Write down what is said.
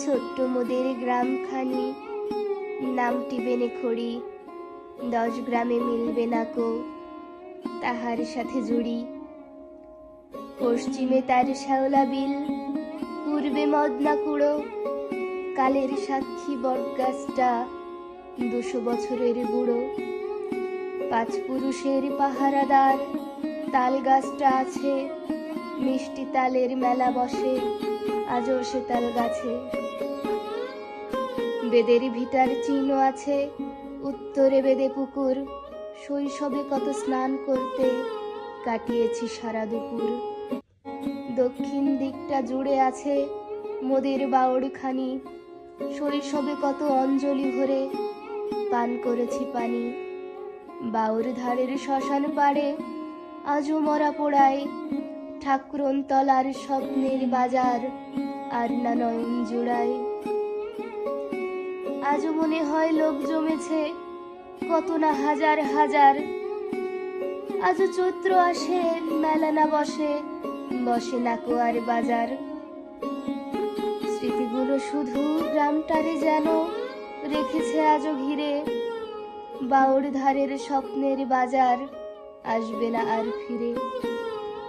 ছোট্ট মোদের গ্রামখানি, নামটি বেনেখড়ি, 10 গ্রামে মিলবে নাকো তাহার সাথে জুড়ি। পশ্চিমে তার শ্যাওলা বিল, পূর্বে মদনা কুড়ো, কালের সাক্ষী বটগাছটা 200 বছরের বুড়ো। 5 পুরুষের পাহারাদার, তাল গাছটা আছে, মিষ্টি তালের মেলা বসে আজও সে তাল গাছে। বেদের ভিটার চিহ্ন আছে, উত্তরে বেদে পুকুর, শৈশবে কত স্নান করতে কাটিয়েছি সারা দুপুর। দক্ষিণ দিকটা জুড়ে আছে মোদের বাউড়খানি, শৈশবে কত অঞ্জলি ভরে পান করেছি পানি। বাউর ধারের শ্মশান পাড়ে আজও মরা পোড়ায়, ঠাকুরন তলার স্বপ্নের বাজার আর না নয়ন জোড়ায়। আজও মনে হয় লোক জমেছে কত না হাজার হাজার, আজও চৈত্র আসে মেলা না বসে, বসে নাকো আর বাজার। স্মৃতিগুলো শুধু গ্রামটারে যেন রেখেছে আজও ঘিরে, বাউর ধারের স্বপ্নের বাজার আসবে না আর ফিরে।